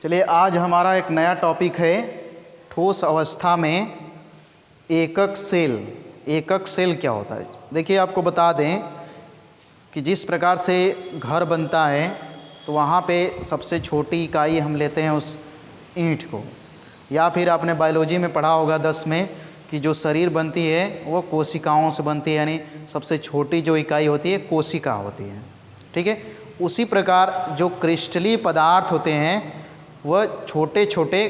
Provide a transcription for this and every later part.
चलिए, आज हमारा एक नया टॉपिक है ठोस अवस्था में एकक सेल। एकक सेल क्या होता है? देखिए, आपको बता दें कि जिस प्रकार से घर बनता है तो वहाँ पे सबसे छोटी इकाई हम लेते हैं उस ईंट को, या फिर आपने बायोलॉजी में पढ़ा होगा 10 में कि जो शरीर बनती है वो कोशिकाओं से बनती है, यानी सबसे छोटी जो इकाई होती है कोशिका होती है। ठीक है, उसी प्रकार जो क्रिस्टलीय पदार्थ होते हैं वह छोटे छोटे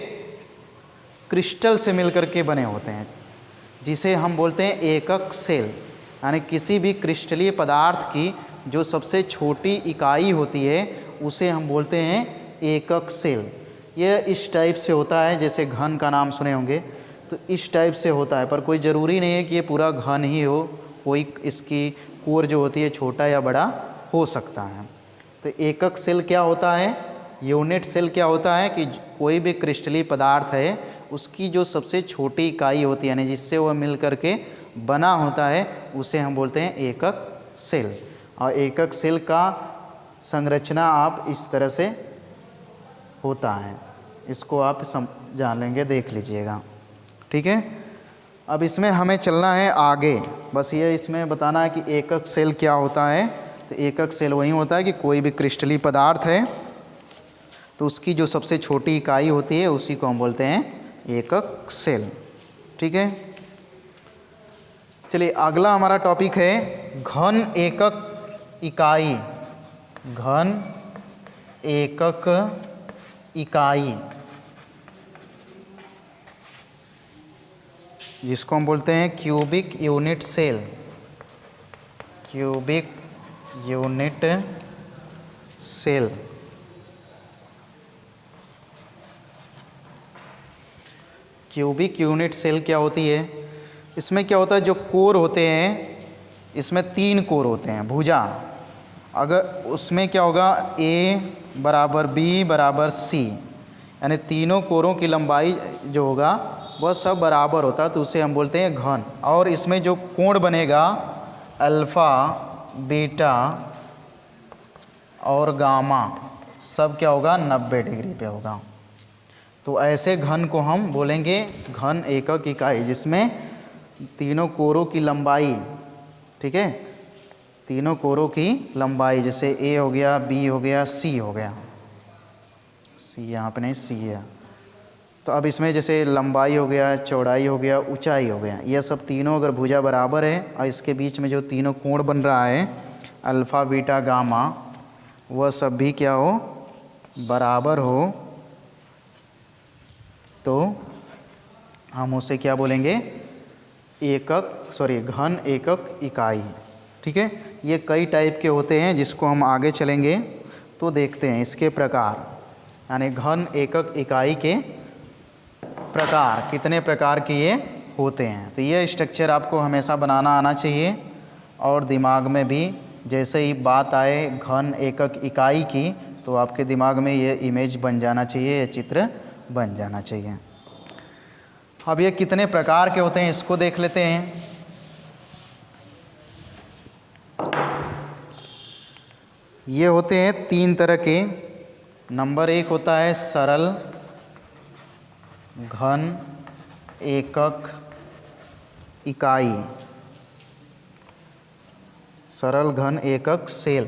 क्रिस्टल से मिलकर के बने होते हैं, जिसे हम बोलते हैं एकक सेल। यानी किसी भी क्रिस्टलीय पदार्थ की जो सबसे छोटी इकाई होती है उसे हम बोलते हैं एकक सेल। यह इस टाइप से होता है, जैसे घन का नाम सुने होंगे, तो इस टाइप से होता है, पर कोई ज़रूरी नहीं है कि ये पूरा घन ही हो, कोई इसकी कोर जो होती है छोटा या बड़ा हो सकता है। तो एकक सेल क्या होता है, यूनिट सेल क्या होता है कि कोई भी क्रिस्टलीय पदार्थ है उसकी जो सबसे छोटी इकाई होती है, यानी जिससे वह मिल करके बना होता है, उसे हम बोलते हैं एकक सेल। और एकक सेल का संरचना आप इस तरह से होता है, इसको आप जान लेंगे, देख लीजिएगा। ठीक है, अब इसमें हमें चलना है आगे। बस ये इसमें बताना है कि एकक सेल क्या होता है। तो एकक सेल वही होता है कि कोई भी क्रिस्टलीय पदार्थ है तो उसकी जो सबसे छोटी इकाई होती है उसी को हम बोलते हैं एकक सेल। ठीक है, चलिए अगला हमारा टॉपिक है घन एकक इकाई। घन एकक इकाई, जिसको हम बोलते हैं cubic unit cell. Cubic unit cell. Cubic unit cell क्या होती है? इसमें क्या होता है, जो कोर होते हैं, इसमें 3 कोर होते हैं, भुजा। अगर उसमें क्या होगा, A बराबर B बराबर C, यानी तीनों कोरों की लंबाई जो होगा वह सब बराबर होता है, तो उसे हम बोलते हैं घन। और इसमें जो कोण बनेगा अल्फ़ा, बीटा और गामा, सब क्या होगा, 90 डिग्री पे होगा। तो ऐसे घन को हम बोलेंगे घन एकक इकाई, जिसमें तीनों कोरों की लंबाई, ठीक है, तीनों कोरों की लंबाई, जैसे A हो गया, B हो गया, C हो गया। C यहाँ पे नहीं, C है। तो अब इसमें जैसे लंबाई हो गया, चौड़ाई हो गया, ऊंचाई हो गया, यह सब तीनों अगर भुजा बराबर है और इसके बीच में जो तीनों कोण बन रहा है अल्फ़ा, बीटा, गामा, वह सब भी क्या हो, बराबर हो, तो हम उसे क्या बोलेंगे, घन एकक इकाई। ठीक है, ये कई टाइप के होते हैं, जिसको हम आगे चलेंगे तो देखते हैं इसके प्रकार। यानी घन एकक इकाई के प्रकार, कितने प्रकार के ये होते हैं। तो ये स्ट्रक्चर आपको हमेशा बनाना आना चाहिए, और दिमाग में भी जैसे ही बात आए घन एकक इकाई की तो आपके दिमाग में ये इमेज बन जाना चाहिए, ये चित्र बन जाना चाहिए। अब ये कितने प्रकार के होते हैं इसको देख लेते हैं। ये होते हैं 3 तरह के। नंबर 1 होता है सरल घन एकक इकाई, सरल घन एकक सेल।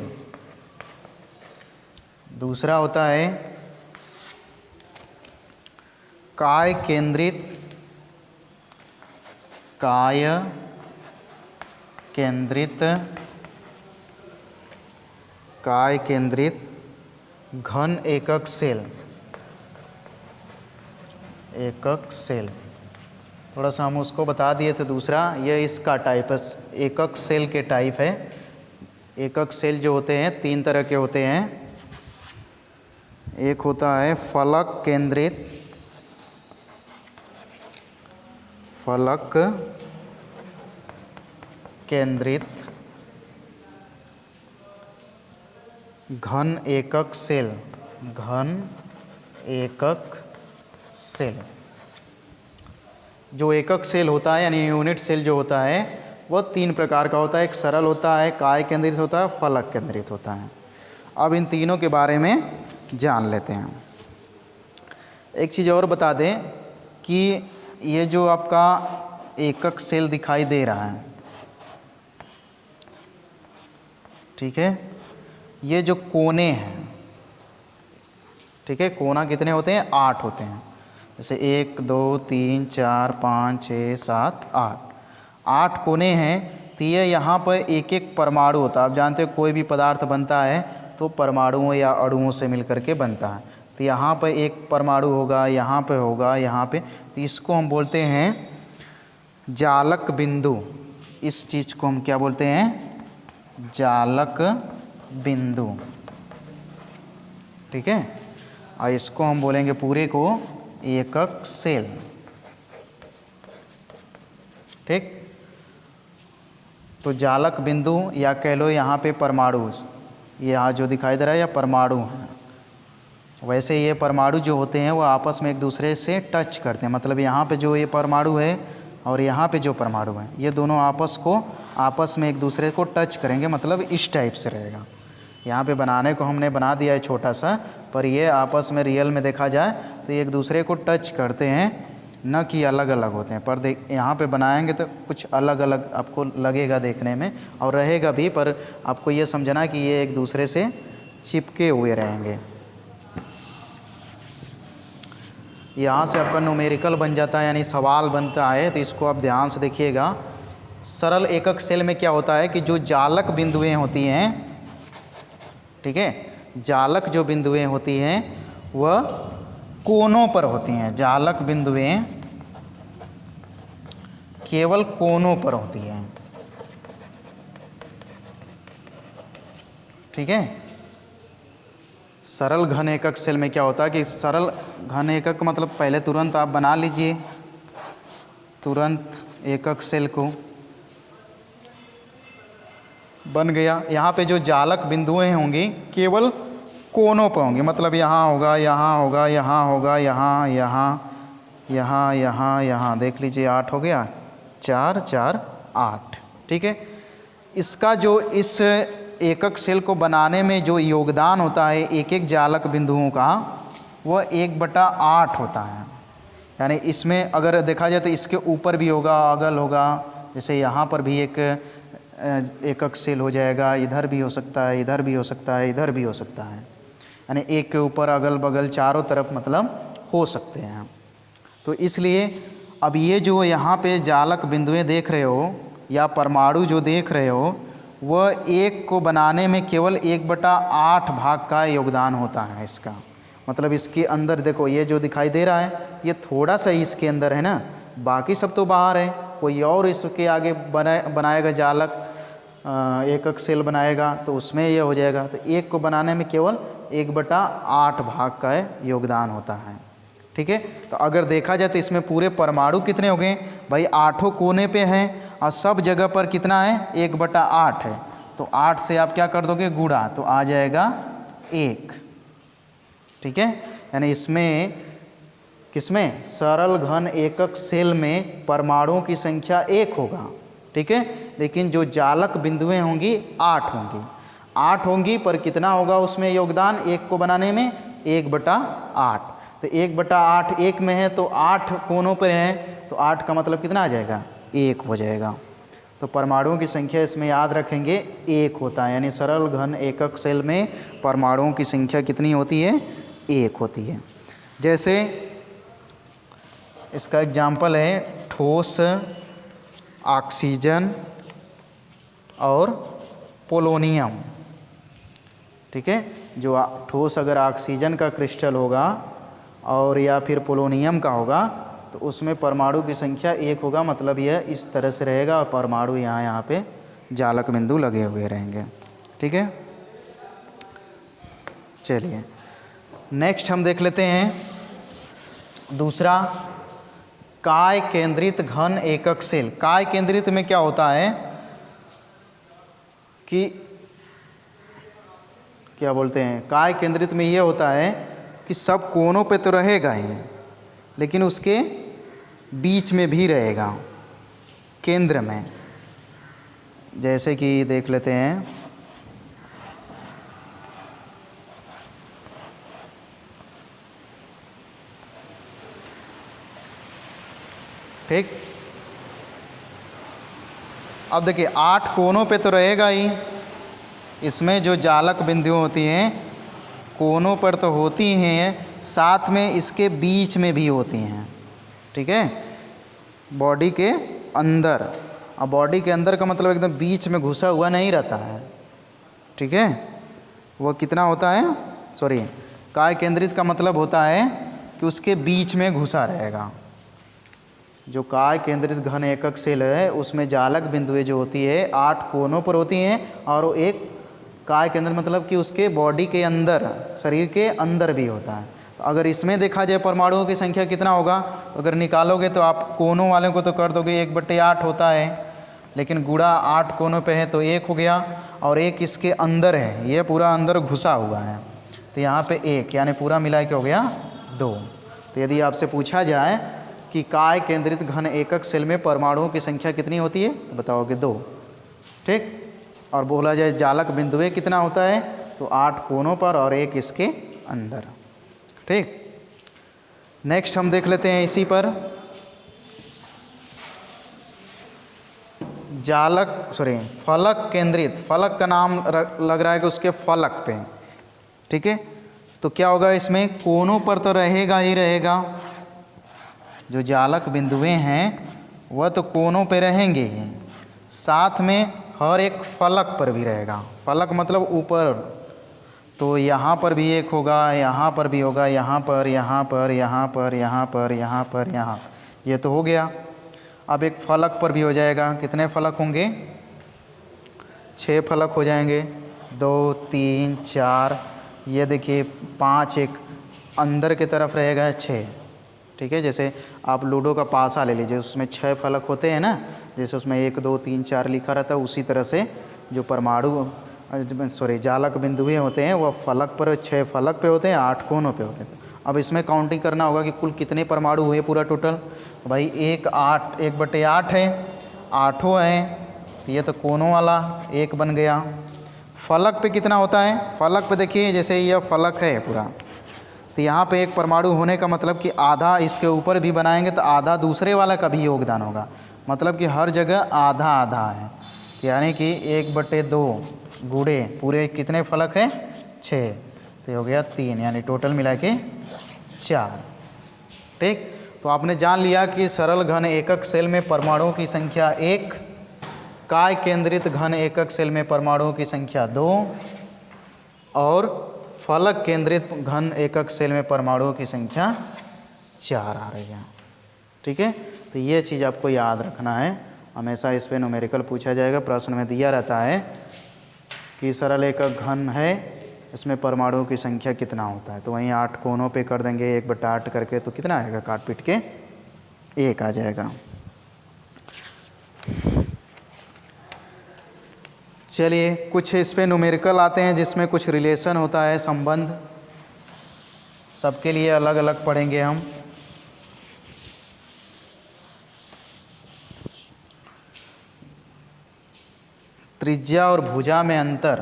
दूसरा होता है काय केंद्रित घन एकक सेल। एकक सेल थोड़ा सा हम उसको बता दिए थे। दूसरा ये इसका टाइप है, एकक सेल के टाइप है। एकक सेल जो होते हैं 3 तरह के होते हैं। एक होता है फलक केंद्रित घन एकक सेल। जो एकक सेल होता है, यानी यूनिट सेल जो होता है, वह 3 प्रकार का होता है। एक सरल होता है, काय केंद्रित होता है, फलक केंद्रित होता है। अब इन तीनों के बारे में जान लेते हैं। एक चीज़ और बता दें कि ये जो आपका एकक सेल दिखाई दे रहा है, ठीक है, ये जो कोने हैं, ठीक है, कोना कितने होते हैं? 8 होते हैं। जैसे 1 2 3 4 5 6 7 8 कोने हैं। तो ये यहाँ पर एक एक परमाणु होता है। आप जानते हो कोई भी पदार्थ बनता है तो परमाणुओं या अणुओं से मिलकर के बनता है। तो यहाँ पर एक परमाणु होगा, यहाँ पे होगा, यहाँ पे, तो इसको हम बोलते हैं जालक बिंदु। इस चीज़ को हम क्या बोलते हैं? जालक बिंदु, ठीक है। और इसको हम बोलेंगे पूरे को एकक सेल, ठीक। तो जालक बिंदु या कह लो यहाँ पे परमाणु, यहाँ जो दिखाई दे रहा है या परमाणु है। वैसे ये परमाणु जो होते हैं वो आपस में एक दूसरे से टच करते हैं। मतलब यहाँ पे जो ये परमाणु है और यहाँ पे जो परमाणु है, ये दोनों आपस में एक दूसरे को टच करेंगे। मतलब इस टाइप से रहेगा। यहाँ पे बनाने को हमने बना दिया है छोटा सा, पर ये आपस में रियल में देखा जाए तो एक दूसरे को टच करते हैं, न कि अलग अलग होते हैं। पर देख यहाँ पे बनाएंगे तो कुछ अलग अलग आपको लगेगा देखने में, और रहेगा भी, पर आपको ये समझना कि ये एक दूसरे से चिपके हुए रहेंगे। यहाँ से आपका न्यूमेरिकल बन जाता है, यानी सवाल बनता है। तो इसको आप ध्यान से देखिएगा। सरल एकक सेल में क्या होता है कि जो जालक बिंदुएं होती हैं, ठीक है, जालक जो बिंदुएं होती हैं वह कोनों पर होती हैं। जालक बिंदुएं केवल कोनों पर होती हैं, ठीक है। सरल घन एकक सेल में क्या होता है कि सरल घन एकक मतलब पहले तुरंत आप बना लीजिए, तुरंत एकक सेल को बन गया। यहाँ पे जो जालक बिंदुएं होंगी केवल कोनों पर होंगी। मतलब यहाँ होगा, यहाँ होगा, यहाँ होगा, यहाँ, यहाँ, यहाँ, यहाँ, यहाँ, देख लीजिए 8 हो गया, 4 4 8, ठीक है। इसका जो इस एकक सेल को बनाने में जो योगदान होता है एक एक जालक बिंदुओं का, वह 1/8 होता है। यानी इसमें अगर देखा जाए तो इसके ऊपर भी होगा, अगल होगा। जैसे यहाँ पर भी एक एकक सेल हो जाएगा, इधर भी हो सकता है, इधर भी हो सकता है, इधर भी हो सकता है। यानी एक के ऊपर अगल बगल चारों तरफ मतलब हो सकते हैं। तो इसलिए अब ये जो यहाँ पे जालक बिंदुएं देख रहे हो या परमाणु जो देख रहे हो, वह एक को बनाने में केवल 1/8 भाग का योगदान होता है इसका। मतलब इसके अंदर देखो ये जो दिखाई दे रहा है ये थोड़ा सा ही इसके अंदर है ना, बाकी सब तो बाहर है। कोई और इसके आगे बनाएगा जालक एकक सेल बनाएगा तो उसमें ये हो जाएगा। तो एक को बनाने में केवल 1/8 भाग का योगदान होता है, ठीक है। तो अगर देखा जाए तो इसमें पूरे परमाणु कितने हो गए भाई? 8 कोने पे हैं और सब जगह पर कितना है? 1/8 है। तो 8 से आप क्या कर दोगे? गुणा, तो आ जाएगा 1, ठीक है। यानी इसमें किसमें? सरल घन एकक सेल में परमाणुओं की संख्या 1 होगा, ठीक है। लेकिन जो जालक बिंदुएं होंगी 8 होंगी, 8 होंगी, पर कितना होगा उसमें योगदान एक को बनाने में? 1/8। तो 1/8 एक में है तो 8 कोनों पर है, तो 8 का मतलब कितना आ जाएगा? 1 हो जाएगा। तो परमाणुओं की संख्या इसमें याद रखेंगे 1 होता है। यानी सरल घन एकक सेल में परमाणुओं की संख्या कितनी होती है? 1 होती है। जैसे इसका एग्जाम्पल है ठोस, ऑक्सीजन और पोलोनियम, ठीक है। जो ठोस अगर ऑक्सीजन का क्रिस्टल होगा और या फिर पोलोनियम का होगा तो उसमें परमाणु की संख्या 1 होगा। मतलब यह इस तरह से रहेगा और परमाणु यहाँ पे जालक बिंदु लगे हुए रहेंगे, ठीक है। चलिए नेक्स्ट हम देख लेते हैं दूसरा, काय केंद्रित घन एकक सेल। काय केंद्रित में क्या होता है कि क्या बोलते हैं? काय केंद्रित में ये होता है कि सब कोनों पे तो रहेगा ही, लेकिन उसके बीच में भी रहेगा, केंद्र में। जैसे कि देख लेते हैं, ठीक। अब देखिए 8 कोनों पे तो रहेगा ही, इसमें जो जालक बिंदु होती हैं कोनों पर तो होती हैं, साथ में इसके बीच में भी होती हैं, ठीक है, बॉडी के अंदर। अब बॉडी के अंदर का मतलब एकदम बीच में घुसा हुआ नहीं रहता है, ठीक है। वो कितना होता है, सॉरी, काय केंद्रित का मतलब होता है कि उसके बीच में घुसा रहेगा। जो काय केंद्रित घन एकक सेल है उसमें जालक बिंदुएं जो होती है 8 कोनों पर होती हैं, और वो एक काय केंद्र मतलब कि उसके बॉडी के अंदर, शरीर के अंदर भी होता है। तो अगर इसमें देखा जाए परमाणुओं की संख्या कितना होगा, तो अगर निकालोगे तो आप कोनों वाले को तो कर दोगे 1/8 होता है, लेकिन गुणा 8 कोनों पे है तो 1 हो गया, और 1 इसके अंदर है, ये पूरा अंदर घुसा हुआ है, तो यहाँ पे 1 यानी पूरा मिला के हो गया 2। तो यदि आपसे पूछा जाए कि काय केंद्रित घन एकक सेल में परमाणुओं की संख्या कितनी होती है, तो बताओगे 2, ठीक। और बोला जाए जालक बिंदुएं कितना होता है, तो 8 कोनों पर और 1 इसके अंदर, ठीक। नेक्स्ट हम देख लेते हैं इसी पर, जालक सॉरी फलक केंद्रित, फलक का नाम लग रहा है कि उसके फलक पे, ठीक है। तो क्या होगा, इसमें कोनों पर तो रहेगा ही रहेगा, जो जालक बिंदुएं हैं वह तो कोनों पे रहेंगे ही, साथ में हर एक फलक पर भी रहेगा। फलक मतलब ऊपर, तो यहाँ पर भी 1 होगा, यहाँ पर भी होगा, यहाँ पर, यहाँ पर, यहाँ पर, यहाँ पर, यहाँ पर, यहाँ, ये तो हो गया। अब एक फलक पर भी हो जाएगा, कितने फलक होंगे, 6 फलक हो जाएंगे, 2 3 4, ये देखिए 5 एक अंदर की तरफ रहेगा 6, ठीक है। जैसे आप लूडो का पासा ले लीजिए, उसमें 6 फलक होते हैं ना, जैसे उसमें 1 2 3 4 लिखा रहता है, उसी तरह से जो परमाणु सॉरी जालक बिंदुएं होते हैं वह फलक पर 6 फलक पे होते हैं, 8 कोनों पे होते हैं। अब इसमें काउंटिंग करना होगा कि कुल कितने परमाणु हुए पूरा टोटल, तो भाई 1/8 है, 8 हैं, तो ये तो कोनों वाला 1 बन गया। फलक पे कितना होता है, फलक पे देखिए जैसे यह फलक है पूरा, तो यहाँ पे एक परमाणु होने का मतलब कि आधा इसके ऊपर भी बनाएंगे तो आधा दूसरे वाला का भी योगदान होगा, मतलब कि हर जगह आधा आधा है, यानी कि 1/2 गुणे पूरे कितने फलक हैं, 6, तो हो गया 3, यानी टोटल मिला के 4, ठीक। तो आपने जान लिया कि सरल घन एकक सेल में परमाणुओं की संख्या 1, काय केंद्रित घन एकक सेल में परमाणुओं की संख्या 2, और फलक केंद्रित घन एकक सेल में परमाणुओं की संख्या 4 आ रही है, ठीक है। तो ये चीज़ आपको याद रखना है, हमेशा इस पे न्यूमेरिकल पूछा जाएगा, प्रश्न में दिया रहता है कि सरल एकक घन है, इसमें परमाणुओं की संख्या कितना होता है, तो वहीं 8 कोनों पे कर देंगे 1/8 करके, तो कितना आएगा, काट पीट के 1 आ जाएगा। चलिए कुछ इस पे न्यूमेरिकल आते हैं जिसमें कुछ रिलेशन होता है, संबंध, सबके लिए अलग अलग पढ़ेंगे हम। त्रिज्या और भुजा में अंतर,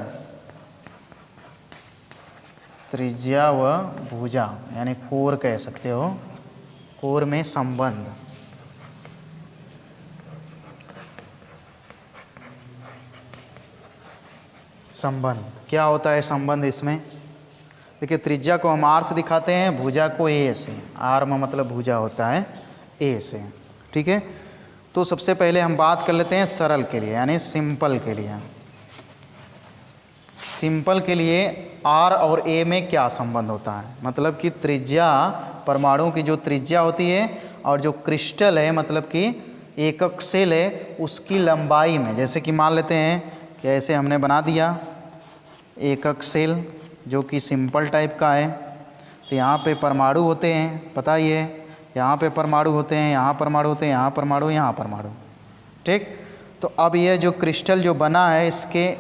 त्रिज्या व भुजा यानी कोर कह सकते हो, कोर में संबंध, संबंध क्या होता है संबंध इसमें, देखिए त्रिज्या को हम r से दिखाते हैं, भुजा को a से, r में मतलब भुजा होता है a से, ठीक है। तो सबसे पहले हम बात कर लेते हैं सरल के लिए यानी सिंपल के लिए। सिंपल के लिए r और a में क्या संबंध होता है, मतलब कि त्रिज्या, परमाणु की जो त्रिज्या होती है और जो क्रिस्टल है मतलब कि एकक सेल है उसकी लंबाई में, जैसे कि मान लेते हैं कि ऐसे हमने बना दिया एकक सेल जो कि सिंपल टाइप का है, तो यहाँ पे परमाणु होते हैं, पता ही है, यहाँ पे परमाणु होते हैं, यहाँ परमाणु होते हैं, यहाँ परमाणु, यहाँ परमाणु, ठीक। तो अब यह जो क्रिस्टल जो बना है इसके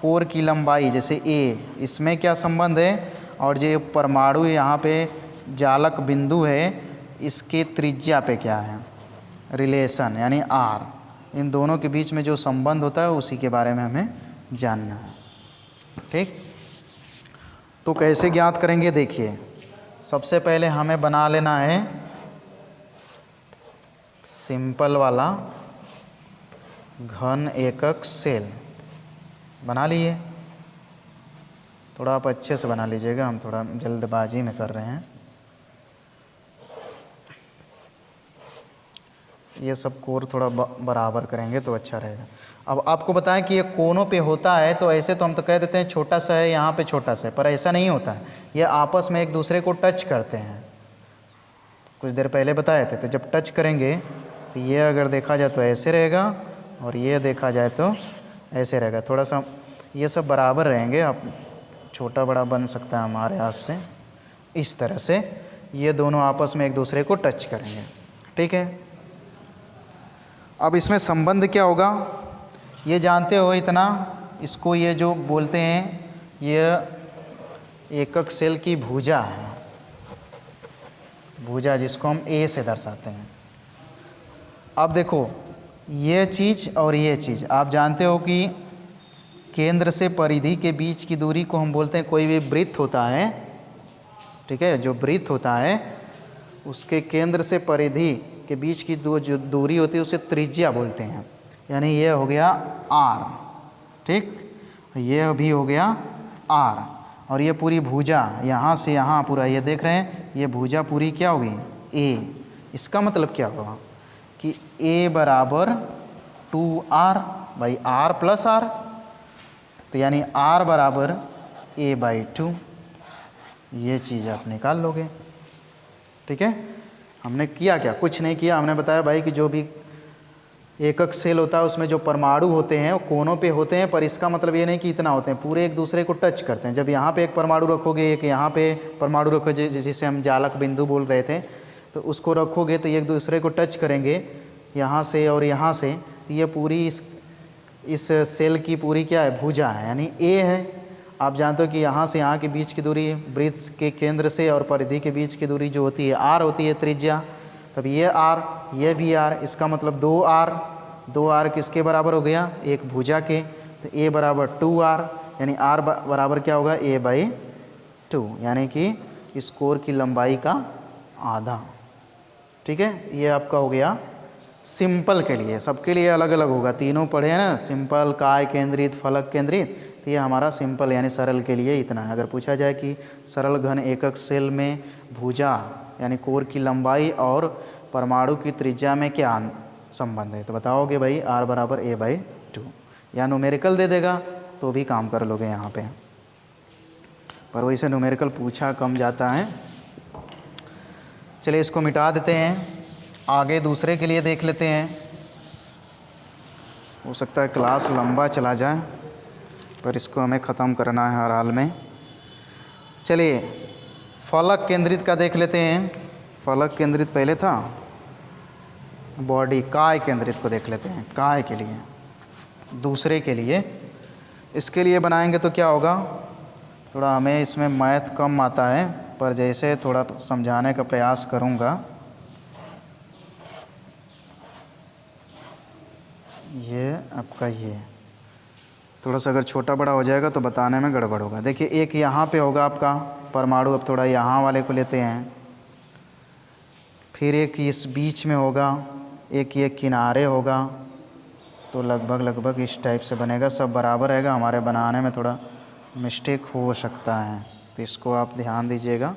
कोर की लंबाई जैसे a, इसमें क्या संबंध है, और जो परमाणु यहाँ पे जालक बिंदु है इसके त्रिज्या पे क्या है रिलेशन यानी r, इन दोनों के बीच में जो संबंध होता है उसी के बारे में हमें जानना है, ठीक। तो कैसे ज्ञात करेंगे, देखिए सबसे पहले हमें बना लेना है सिंपल वाला घन एकक सेल बना लिए। थोड़ा आप अच्छे से बना लीजिएगा, हम थोड़ा जल्दबाजी में कर रहे हैं। ये सब कोर थोड़ा बराबर करेंगे तो अच्छा रहेगा। अब आपको बताएं कि ये कोनों पे होता है तो ऐसे तो हम तो कह देते हैं छोटा सा है, यहाँ पे छोटा सा है, पर ऐसा नहीं होता है। ये आपस में एक दूसरे को टच करते हैं। कुछ देर पहले बताए थे, तो जब टच करेंगे तो ये अगर देखा जाए तो ऐसे रहेगा और ये देखा जाए तो ऐसे रहेगा। थोड़ा सा ये सब बराबर रहेंगे, आप छोटा बड़ा बन सकता है हमारे हाथ से। इस तरह से ये दोनों आपस में एक दूसरे को टच करेंगे, ठीक है। अब इसमें संबंध क्या होगा ये जानते हो इतना। इसको ये जो बोलते हैं ये एकक सेल की भुजा है, भुजा जिसको हम ए से दर्शाते हैं। अब देखो ये चीज़ और ये चीज़ आप जानते हो कि केंद्र से परिधि के बीच की दूरी को हम बोलते हैं, कोई भी वृत्त होता है, ठीक है, जो वृत्त होता है उसके केंद्र से परिधि के बीच की जो दूरी होती है उसे त्रिज्या बोलते हैं। यानी ये हो गया आर, ठीक, ये भी हो गया आर। और ये पूरी भुजा यहाँ से यहाँ पूरा ये देख रहे हैं, ये भुजा पूरी क्या होगी ए। इसका मतलब क्या होगा कि ए बराबर 2r by are plus are, तो यानी r बराबर a/2। ये चीज़ आप निकाल लोगे, ठीक है। हमने किया क्या, कुछ नहीं किया। हमने बताया भाई कि जो भी एकक सेल होता है उसमें जो परमाणु होते हैं वो कोनों पे होते हैं, पर इसका मतलब ये नहीं कि इतना होते हैं, पूरे एक दूसरे को टच करते हैं। जब यहाँ पे एक परमाणु रखोगे, एक यहाँ पे परमाणु रखोगे, जिसे हम जालक बिंदु बोल रहे थे, तो उसको रखोगे तो एक दूसरे को टच करेंगे यहाँ से और यहाँ से। तो ये पूरी इस सेल की पूरी क्या है, भुजा है, यानी ए है। आप जानते हो कि यहाँ से यहाँ के बीच की दूरी वृत्त के केंद्र से और परिधि के बीच की दूरी जो होती है आर होती है, त्रिज्या। तब ये आर, ये भी आर, इसका मतलब 2r किसके बराबर हो गया, एक भुजा के। तो a बराबर 2r, यानी r बराबर क्या होगा a/2, यानी कि इस कोर की लंबाई का आधा, ठीक है। ये आपका हो गया सिंपल के लिए। सबके लिए अलग अलग होगा, तीनों पढ़े हैं ना, सिंपल, काय केंद्रित, फलक केंद्रित। तो ये हमारा सिंपल यानी सरल के लिए इतना है। अगर पूछा जाए कि सरल घन एकक सेल में भुजा यानी कोर की लंबाई और परमाणु की त्रिज्या में क्या संबंध है, तो बताओगे भाई r बराबर a/2, या न्यूमेरिकल दे देगा तो भी काम कर लोगे यहाँ पे, पर वैसे न्यूमेरिकल पूछा कम जाता है। चलिए इसको मिटा देते हैं, आगे दूसरे के लिए देख लेते हैं। हो सकता है क्लास लंबा चला जाए, पर इसको हमें ख़त्म करना है हर हाल में। चलिए फलक केंद्रित का देख लेते हैं। फलक केंद्रित पहले था, बॉडी काय केंद्रित को देख लेते हैं। काय के लिए दूसरे के लिए इसके लिए बनाएंगे तो क्या होगा, थोड़ा हमें इसमें मैथ कम आता है, पर जैसे थोड़ा समझाने का प्रयास करूँगा। ये आपका ये थोड़ा सा अगर छोटा बड़ा हो जाएगा तो बताने में गड़बड़ होगा। देखिए एक यहाँ पे होगा आपका परमाणु, अब थोड़ा यहाँ वाले को लेते हैं, फिर एक इस बीच में होगा, एक ये किनारे होगा, तो लगभग इस टाइप से बनेगा। सब बराबर रहेगा, हमारे बनाने में थोड़ा मिस्टेक हो सकता है, तो इसको आप ध्यान दीजिएगा।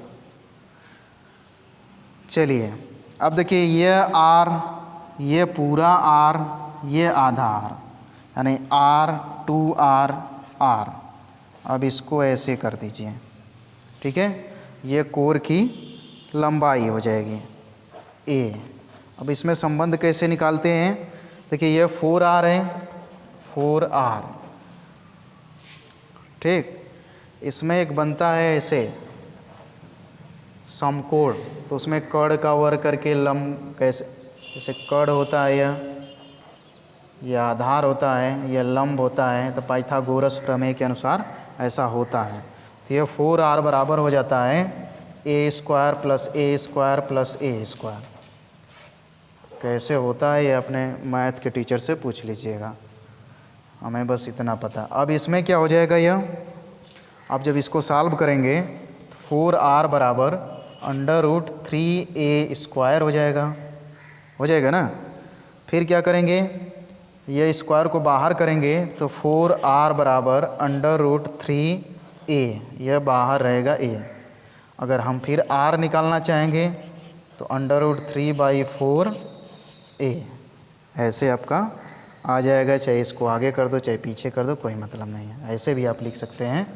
चलिए अब देखिए ये आर, ये पूरा आर, ये आधा आर, यानी r 2r r। अब इसको ऐसे कर दीजिए, ठीक है। ये कोर की लंबाई हो जाएगी a। अब इसमें संबंध कैसे निकालते हैं, देखिए ये 4r है, 4r, ठीक। इसमें एक बनता है ऐसे समकोण, तो उसमें कड़ का वर्ग करके लंब, कैसे जैसे कड़ होता है यह आधार होता है, यह लंब होता है, तो पाइथागोरस प्रमेय के अनुसार ऐसा होता है। तो ये 4r बराबर हो जाता है a² + a² + a²। कैसे होता है ये अपने मैथ के टीचर से पूछ लीजिएगा, हमें बस इतना पता। अब इसमें क्या हो जाएगा यह, अब जब इसको सॉल्व करेंगे तो 4r बराबर √3a² हो जाएगा ना। फिर क्या करेंगे, ये स्क्वायर को बाहर करेंगे तो 4r बराबर √3a, यह बाहर रहेगा a। अगर हम फिर r निकालना चाहेंगे तो √3/4a, ऐसे आपका आ जाएगा। चाहे इसको आगे कर दो चाहे पीछे कर दो, कोई मतलब नहीं है, ऐसे भी आप लिख सकते हैं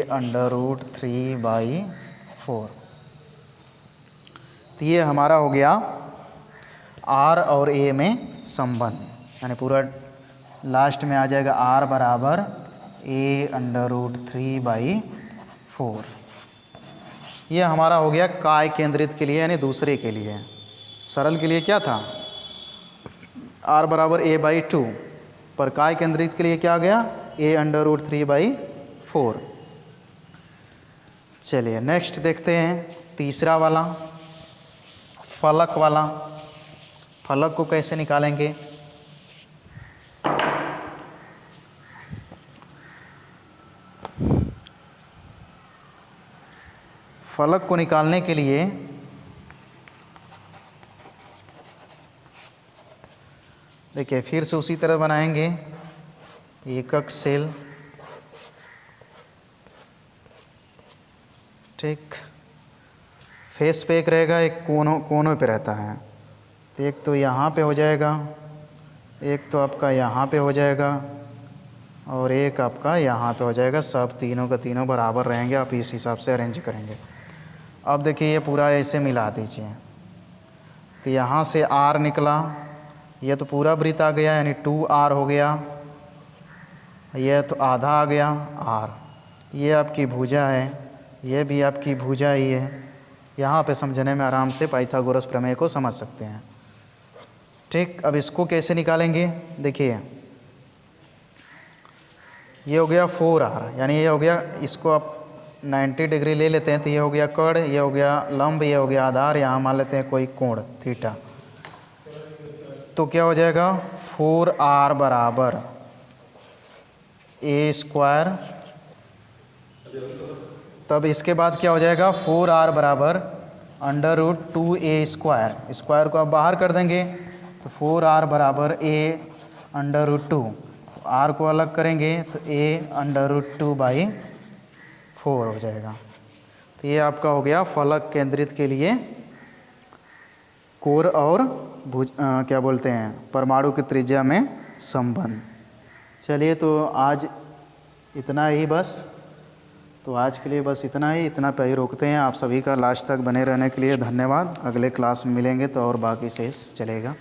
a√3/4। तो ये हमारा हो गया r और a में संबंध, यानी पूरा लास्ट में आ जाएगा r बराबर a√3/4। ये हमारा हो गया काय केंद्रित के लिए, यानी दूसरे के लिए। सरल के लिए क्या था, r बराबर a/2, पर काय केंद्रित के लिए क्या आ गया, a√3/4। चलिए नेक्स्ट देखते हैं तीसरा वाला, फलक वाला। फलक को कैसे निकालेंगे, फलक को निकालने के लिए देखिए फिर से उसी तरह बनाएंगे, एकक सेल, ठीक। फेस पे एक रहेगा, एक कोनों पे रहता है। तो एक तो यहाँ पे हो जाएगा, एक तो आपका यहाँ पे हो जाएगा, और एक आपका यहाँ पे हो जाएगा। सब तीनों का तीनों बराबर रहेंगे, आप इस हिसाब से अरेंज करेंगे। अब देखिए ये पूरा ऐसे मिला दीजिए, तो यहाँ से r निकला, ये तो पूरा वृत्त आ गया, यानी 2r हो गया। यह तो आधा आ गया r, ये आपकी भुजा है, ये भी आपकी भुजा ही है। यहाँ पे समझने में आराम से पाइथागोरस प्रमेय को समझ सकते हैं, ठीक। अब इसको कैसे निकालेंगे, देखिए ये हो गया 4r, यानी ये हो गया, इसको आप 90 डिग्री ले लेते हैं तो ये हो गया कड़, ये हो गया लंब, ये हो गया आधार, यहाँ मान लेते हैं कोई कोण थीटा। तो क्या हो जाएगा, 4r बराबर a², तब इसके बाद क्या हो जाएगा, 4r बराबर √2a²। स्क्वायर को आप बाहर कर देंगे तो 4r बराबर a√2, r को अलग करेंगे तो a√2/4 हो जाएगा। तो ये आपका हो गया फलक केंद्रित के लिए कोर और क्या बोलते हैं, परमाणु की त्रिज्या में संबंध। चलिए तो आज इतना ही बस, तो आज के लिए बस इतना ही, इतना पे ही रोकते हैं। आप सभी का लास्ट तक बने रहने के लिए धन्यवाद। अगले क्लास में मिलेंगे तो और बाकी शेष चलेगा।